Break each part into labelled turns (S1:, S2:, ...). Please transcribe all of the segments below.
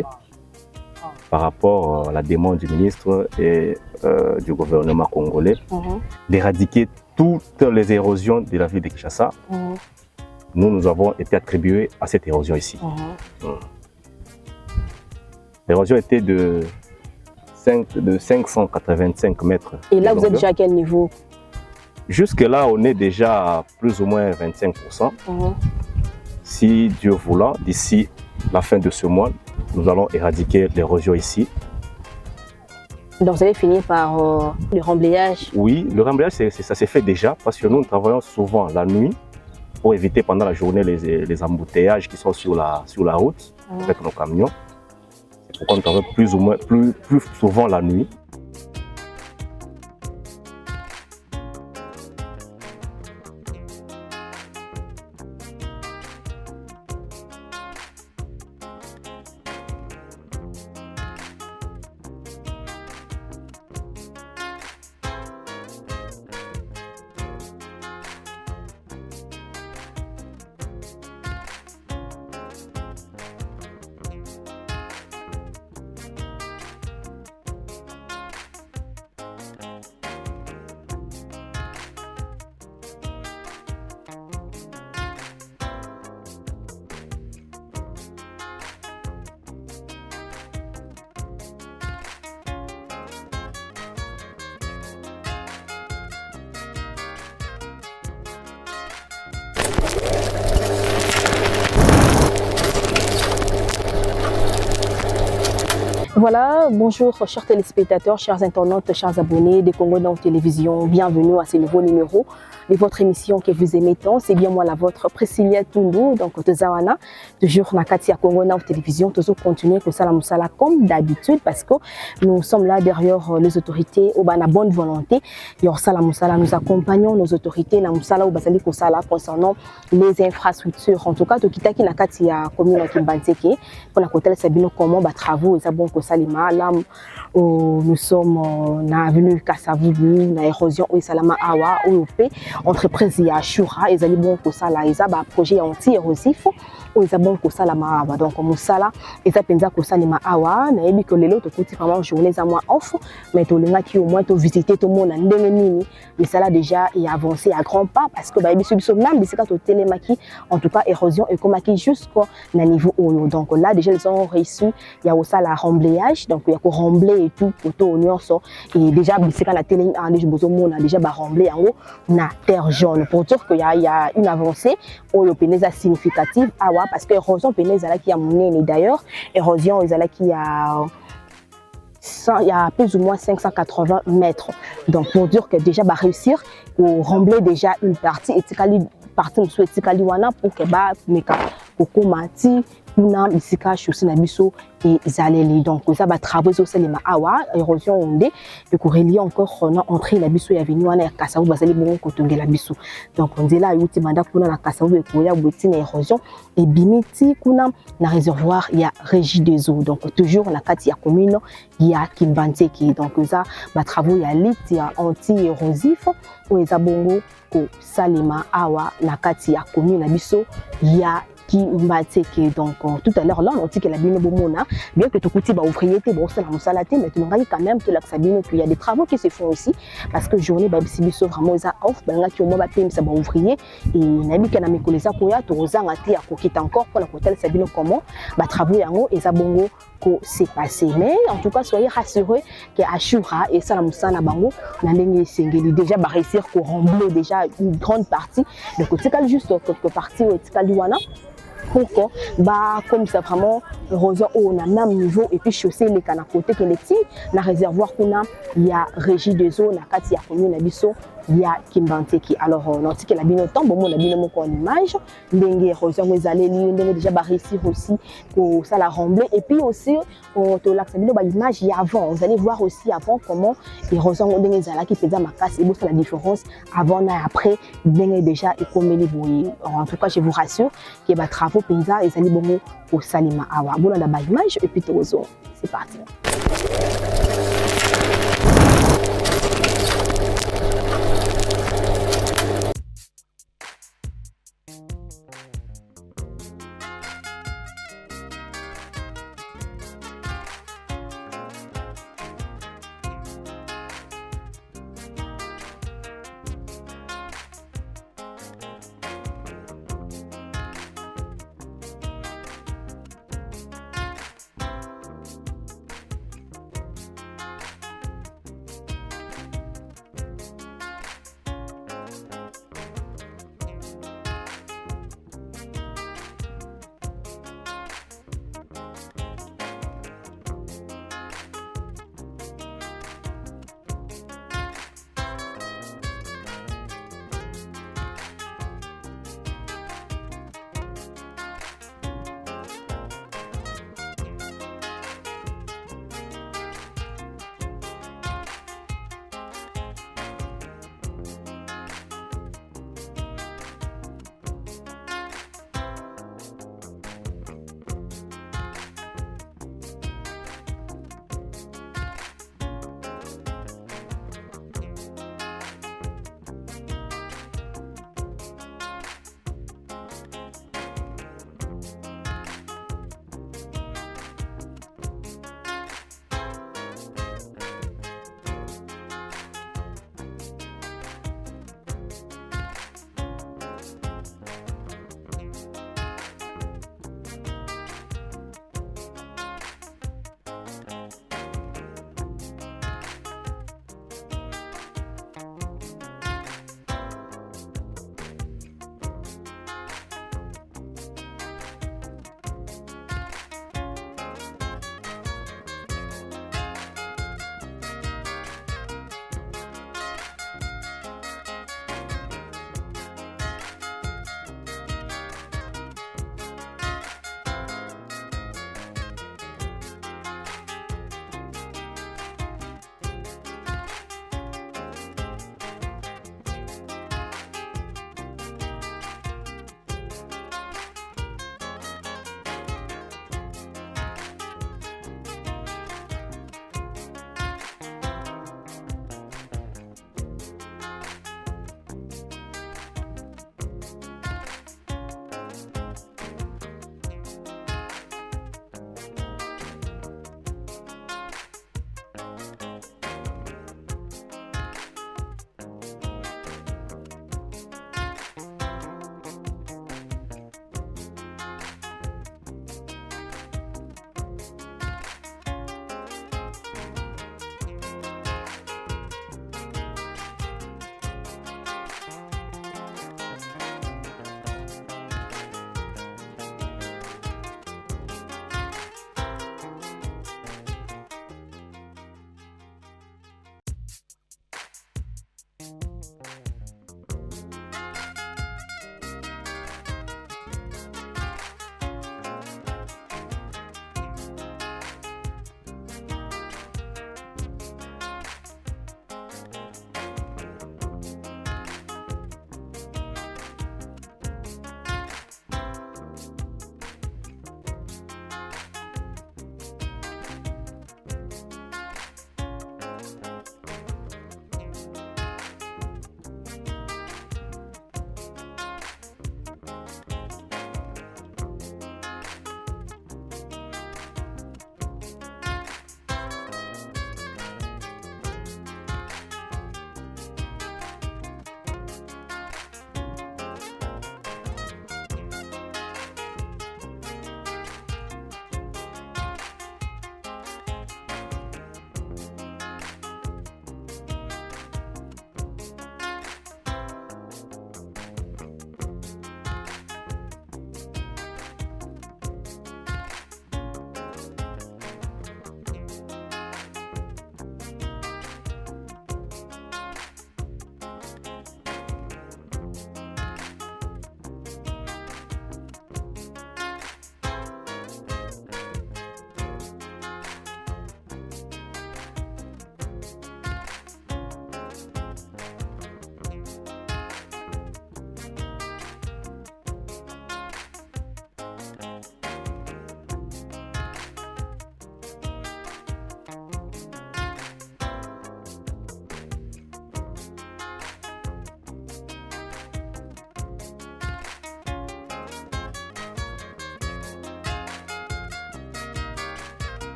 S1: volonté par rapport à la demande du ministre et du gouvernement congolais d'éradiquer toutes les érosions de la ville de Kinshasa. Nous avons été attribués à cette érosion ici. L'érosion était de 585 mètres.
S2: Et là, vous êtes déjà à quel niveau?
S1: Jusque-là, on est déjà à plus ou moins 25%. Si Dieu voulant, d'ici la fin de ce mois, nous allons éradiquer l'érosion ici.
S2: Donc vous allez finir par le remblayage? Oui,
S1: le remblayage, ça s'est fait déjà parce que nous travaillons souvent la nuit pour éviter pendant la journée les embouteillages qui sont sur la route avec nos camions. C'est pourquoi nous travaillons plus ou moins plus souvent la nuit.
S2: Voilà, bonjour chers téléspectateurs, chers internautes, chers abonnés de Congo Now Télévision. Bienvenue à ce nouveau numéro de votre émission que vous aimez tant. C'est bien moi la vôtre, Priscilla Tundu, donc Tezawana, toujours Nakati à Congo Now Télévision. Toujours continuer que ça la moussala comme d'habitude parce que nous sommes là derrière les autorités au bana bonne volonté. Yor sala moussala, nous accompagnons nos autorités na moussala au basali kosala concernant les infrastructures. En tout cas, Tokitaki Nakati à commune Kimbanzeke pour la côté Sabino comment ba travaux et ça bon Salima, là nous sommes na avenue Kasavubu, na érosion ou Salama Awa, OP, entreprise ya Shura, ils allaient bon pour ça là, ils ont projet anti-érosif, ou ils ont bon pour ça la Awa. Donc, Moussala, ils ont pensé que ça les Awa, na ebi que les autres côté vraiment journée à moi off, mais tout le monde qui au moins te visiter tout le monde en ndengeni, mais ça là déjà est avancé à grands pas parce que bah ebi sur même c'est quand télémaki, en tout cas érosion et comme maki jusqu'au niveau haut. Donc là déjà ils ont réussi, il y a aussi la remblayage, donc il y a qu'on remblay et tout autour au so et déjà c'est quand la télé a déjà remblé en haut na terre jaune pour dire qu'il y a une avancée au le pénèse significative parce que érosion pénèse là qui a mené d'ailleurs érosion là qui il y a plus ou moins 580 mètres. Donc pour dire que déjà va réussir au rembler déjà une partie et partie nous souhaite wana pour que ba meka kokomati kuna misika chosi na biso et zaleli. Donc ça va travailler aussi les awa érosion onde et ko relier encore na entrée la biso ya venu wana ya Kasavu basali bon kotonge la biso. Donc on dit là yuti manda kuna na Kasavu et ko ya boti na érosion et bimiti kuna na réservoir il y a régie des eaux. Donc toujours na kati ya commune il y a Kimbanzeke. Donc ça va travailler ya lit ya anti-érosif ou ezabongo ko salima awa na kati ya commune na biso ya Kimbanzeke. Donc tout à l'heure là on dit que la bino bomona bien que tout petit ba ouvrier te bon c'est la musalate mais tu ngai quand même que la sabino qu'il y a des travaux qui se font aussi parce que journée ba biso vraiment ça off ba ngaki mo ba pemisa ba ouvrier et nabi kana mekoleza ko ya to zanga te ya kokita encore pour la côté sabino comment ba travaux yango eza bongo ko c'est passé. Mais en tout cas soyez rassurés que Ashura et ça la musala bango na ndenge sengeli déjà ba réussir ko rembler déjà une grande partie de côté juste quelques parties ou etikali wana pourquoi bah comme ça vraiment érosion on a même niveau et puis chaussée les canaux côté que les petits na réservoir qu'on a il y a régie des eaux na kati ya commune na biso il y a Kimbanzeke. Alors on dit que la bino temps bon la bino moko en image ndenge érosion vous allez ndenge déjà ba réussir aussi pour ça la rembler et puis aussi on te l'axe bino ba image y avant vous allez voir aussi avant comment érosion ndenge zala qui faisait ma casse et bon la différence avant et après ndenge déjà et comme les boy. En tout cas je vous rassure que ba travaux penza et allez bongo au salima awa bon la ba image et puis tozo c'est parti.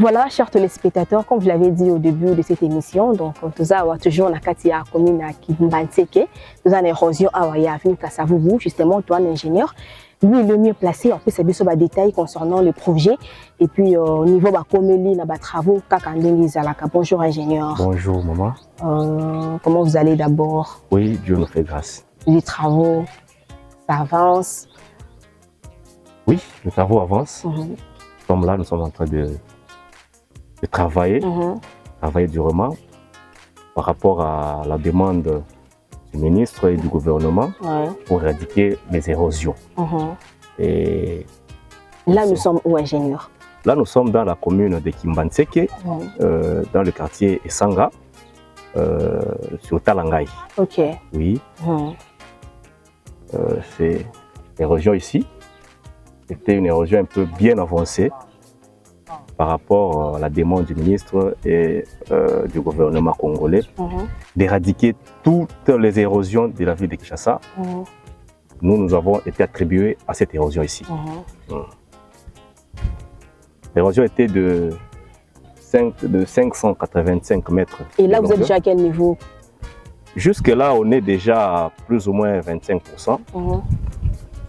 S2: Voilà, chers téléspectateurs, comme je l'avais dit au début de cette émission, donc nous avons toujours la Katia commune à Kimbanseke, nous avons l'érosion à Waya, Kassavubu, justement, toi, l'ingénieur. Lui est le mieux placé, en plus, c'est des détails concernant le projet. Et puis, au niveau de la comélie, de travaux, bonjour, ingénieur.
S1: Bonjour, maman.
S2: Comment vous allez d'abord?
S1: Oui, Dieu nous fait grâce.
S2: Les travaux, ça avance?
S1: Oui, les travaux avancent. Nous sommes là, nous sommes en train de travailler, travailler durement par rapport à la demande du ministre et du gouvernement pour éradiquer les érosions. Et
S2: là, nous sommes où, ingénieur?
S1: Là, nous sommes dans la commune de Kimbanseke, dans le quartier Esanga, sur Talangai.
S2: Ok.
S1: Oui. C'est l'érosion ici. C'était une érosion un peu bien avancée par rapport à la demande du ministre et du gouvernement congolais d'éradiquer toutes les érosions de la ville de Kinshasa. Nous avons été attribués à cette érosion ici. L'érosion était de 585 mètres.
S2: Et là, vous êtes déjà à quel niveau?
S1: Jusque-là, on est déjà à plus ou moins 25%.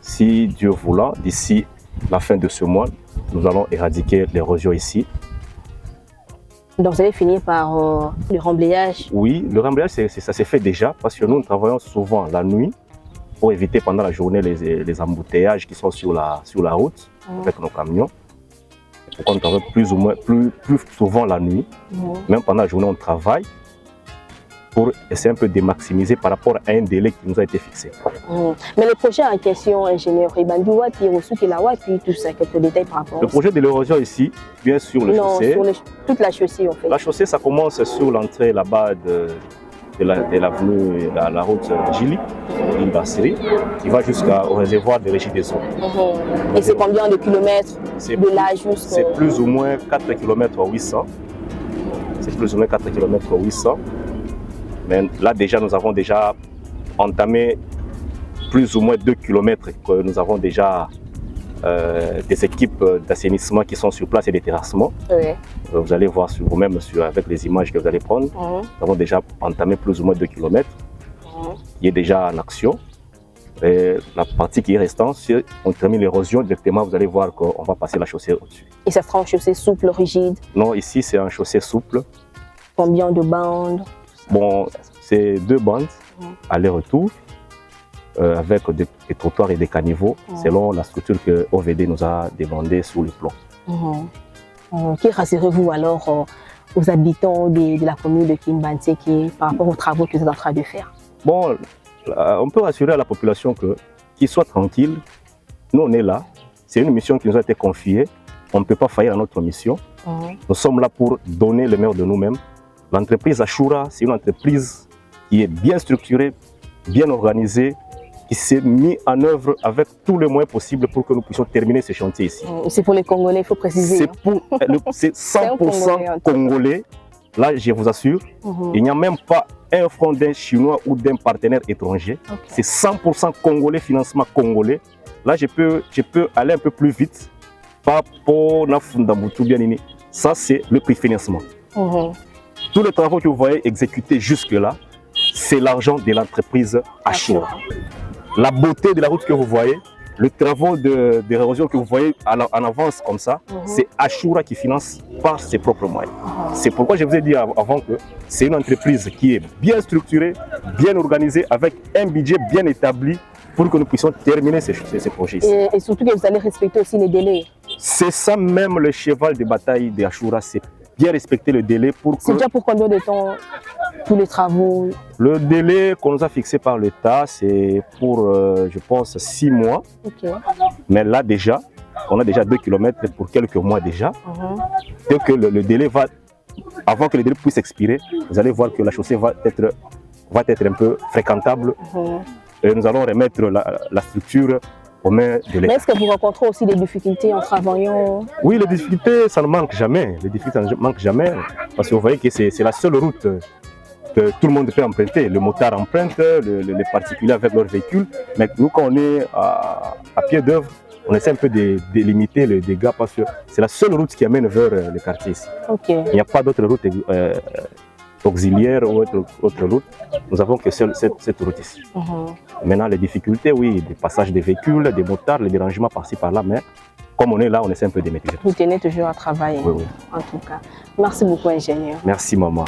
S1: Si Dieu voulant, d'ici la fin de ce mois, nous allons éradiquer l'érosion ici.
S2: Donc, vous allez finir par le remblayage? Oui,
S1: le remblayage, ça s'est fait déjà parce que nous travaillons souvent la nuit pour éviter pendant la journée les embouteillages qui sont sur la route avec nos camions. Pourquoi nous travaillons plus souvent la nuit. Même pendant la journée, on travaille pour essayer un peu de maximiser par rapport à un délai qui nous a été fixé.
S2: Mais le projet en question, ingénieur, tout ça, quelques détails par rapport
S1: le projet de l'érosion ici, bien sûr, le chaussée.
S2: Sur toute la chaussée, en fait.
S1: La chaussée, ça commence sur l'entrée là-bas de l'avenue, la route Gili, l'Imbasserie, qui va jusqu'au réservoir de Régie des Eaux.
S2: Et c'est combien de kilomètres de là jusqu'au...
S1: C'est plus ou moins 4 km 800. C'est plus ou moins 4 km 800. Mais là, déjà, nous avons déjà entamé plus ou moins 2 km que nous avons déjà des équipes d'assainissement qui sont sur place et des terrassements. Vous allez voir vous-même avec les images que vous allez prendre. Nous avons déjà entamé plus ou moins 2 km qui est déjà en action. Et la partie qui est restante, si on termine l'érosion directement, vous allez voir qu'on va passer la chaussée au-dessus.
S2: Et ça sera un chaussée souple, rigide?
S1: Non, ici c'est un chaussée souple.
S2: Combien de bandes?
S1: Bon, c'est 2 bandes, aller-retour, avec des trottoirs et des caniveaux, selon la structure que OVD nous a demandé sur le plan.
S2: Que rassurez-vous alors aux habitants de la commune de Kimbanseke par rapport aux travaux que vous êtes en train de faire?
S1: Bon, on peut rassurer à la population qu'ils soient tranquilles. Nous, on est là. C'est une mission qui nous a été confiée. On ne peut pas faillir à notre mission. Nous sommes là pour donner le meilleur de nous-mêmes. L'entreprise Ashura, c'est une entreprise qui est bien structurée, bien organisée, qui s'est mise en œuvre avec tous les moyens possibles pour que nous puissions terminer ce chantier ici.
S2: C'est pour les Congolais, il faut préciser.
S1: C'est 100% Congolais, là je vous assure. Il n'y a même pas un franc d'un Chinois ou d'un partenaire étranger. C'est 100% Congolais, financement congolais. Là je peux aller un peu plus vite. Ça c'est le prix-financement. Tous les travaux que vous voyez exécutés jusque-là, c'est l'argent de l'entreprise Ashura. La beauté de la route que vous voyez, les travaux d'érosion que vous voyez en avance comme ça, c'est Ashura qui finance par ses propres moyens. C'est pourquoi je vous ai dit avant que c'est une entreprise qui est bien structurée, bien organisée, avec un budget bien établi pour que nous puissions terminer ces projets ici.
S2: Et surtout que vous allez respecter aussi les délais.
S1: C'est ça même le cheval de bataille d'Ashura, c'est bien respecter le délai pour que...
S2: C'est déjà pour combien de temps tous les travaux?
S1: Le délai qu'on nous a fixé par l'État, c'est pour, je pense, 6 mois. Mais là déjà, on a déjà 2 km pour quelques mois déjà. Dès que le délai va... Avant que le délai puisse expirer, vous allez voir que la chaussée va être un peu fréquentable. Et nous allons remettre la structure aux mains de l'État.
S2: Mais est-ce que vous rencontrez aussi des difficultés en travaillant?
S1: Oui, les difficultés, ça ne manque jamais. Les difficultés, ça ne manque jamais. Parce que vous voyez que c'est la seule route que tout le monde peut emprunter. Le motard emprunte, les particuliers avec leur véhicule. Mais nous, quand on est à pied d'œuvre, on essaie un peu de limiter les dégâts parce que c'est la seule route qui amène vers le quartier ici.
S2: Okay.
S1: Il n'y a pas d'autre route auxiliaire ou autre route. Nous avons que cette route ici. Maintenant, les difficultés, oui, des passages des véhicules, des motards, les dérangements par-ci par-là, mais comme on est là, on essaie un peu de maîtriser.
S2: Vous tenez toujours à travailler.
S1: Oui, oui.
S2: En tout cas. Merci beaucoup, ingénieur.
S1: Merci, maman.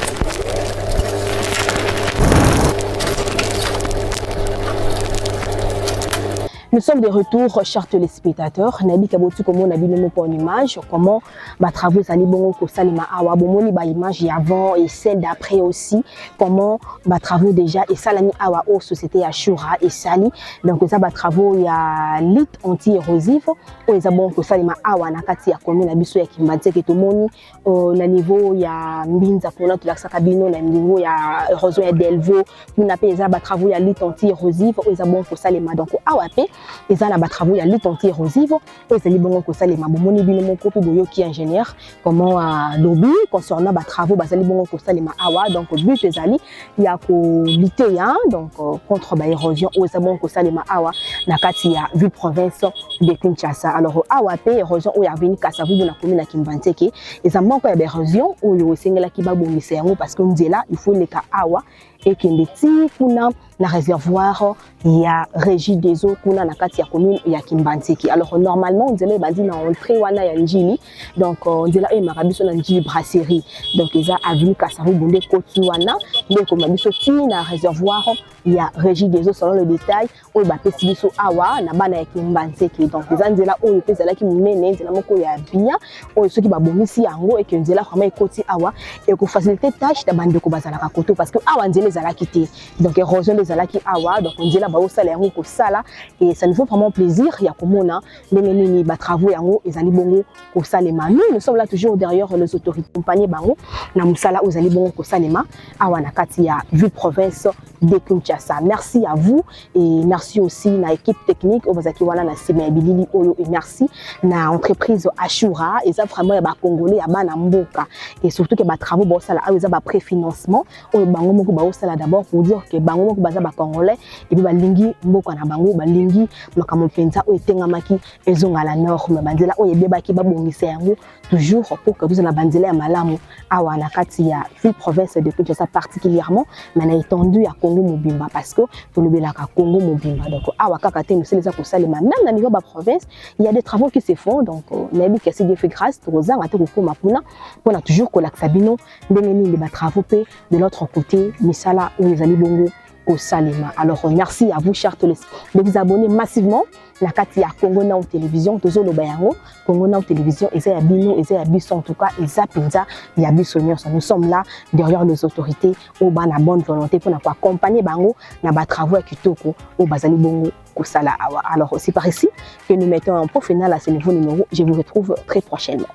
S2: Nous sommes de retour, chers téléspectateurs. Nabi Kabotu, comment on a vu le pour une image, comment ma travaux ali bon ko salima awa bomoni ba image avant et celle d'après aussi, comment ma travaux déjà et salami awa au société Ashura et sali. Donc ça ba travaux il y a lit anti-érosif ou les bon ko salima awa na kati ya commune na biso ya Kimbanze ke tomoni na niveau ya mbinza pona to laksa kabino na niveau ya érosion ya Delvo, nous na peza ba travaux ya lit anti-érosif ou les bon ko salima donc awa pe et ça, na travaux, il y a lutte anti-érosive. Et c'est bon que ça les mabomoni binomo kopi boyo qui ingénieur comment lobby concernant ba travaux ba bon que ça les awa donc but les ali il y a ko lutter donc contre ba érosion ou c'est bon que ça les awa na kati ya ville province de Kinshasa. Alors awa pe érosion ou ya vini Kasavu na commune na Kimbanze ke et ça manque ya érosion ou yo sengela ki ba bomisa yango parce que nzela il faut les ka awa et qui est kuna na réservoir il y a régie des eaux kuna na kati ya commune ya Kimbanze. Alors normalement on dirait bandi na entrée wana ya njili donc on dirait e marabiso na njili brasserie donc ils a avenue Kasavu bonde kotu wana donc comme biso ti na réservoir il y a régie des eaux selon le détail o ba pesi biso awa na bana ya Kimbanze donc ils andela o pesa la ki munene ndela moko ya bien o ceux qui ba bomisi yango et que ndela vraiment ekoti awa et ko faciliter tâche ta bande ko bazala ka koto parce que awa ndela zala kité donc érosion des alaki awa donc on dit là ba au salaire yango ko sala et ça nous fait vraiment plaisir ya komona ndenge nini ba travaux yango ezali bongo ko salema. Nous sommes là toujours derrière les autorités compagnie bango na musala ozali bongo ko salema awa na kati ya ville province de Kinshasa. Merci à vous et merci aussi na équipe technique obazaki wana na sima bilili oyo et merci na entreprise Ashura et ça vraiment ya ba congolais ya bana mboka et surtout que ba travaux bo sala awa za ba préfinancement oyo bango moko ba sala d'abord pour dire que bango moko baza ba congolais et puis ba lingi mboka na bango ba lingi makambo penza oyo tengamaki ezonga la norme banzela oyo bebaki ba bongisa yango toujours pour que vous na banzela ya malamu awa na kati ya ville province de Kinshasa particulièrement mais na étendu à Congo Mobimba parce que pour le belaka Congo Mobimba donc awa kaka te nous c'est les akosalema même na niveau ba province il y a des travaux qui se font donc nabi que c'est Dieu fait grâce tozanga te ko koma puna pona toujours ko laksabino ndenge ni ba travaux pe de l'autre côté misala ou les ali bongo au Salima. Alors merci à vous chers de vous abonner massivement la kati ya Congo Now Télévision tozo lo bayango Congo Now Télévision et ya bino et ya biso en tout cas et ça pinza ya biso nyonso. Nous sommes là derrière les autorités au bana bonne volonté pour accompagner bango na ba travaux kitoko au bazali bongo kosala awa. Alors aussi par ici que nous mettons un point final à ce nouveau numéro. Je vous retrouve très prochainement.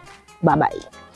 S2: Bye bye.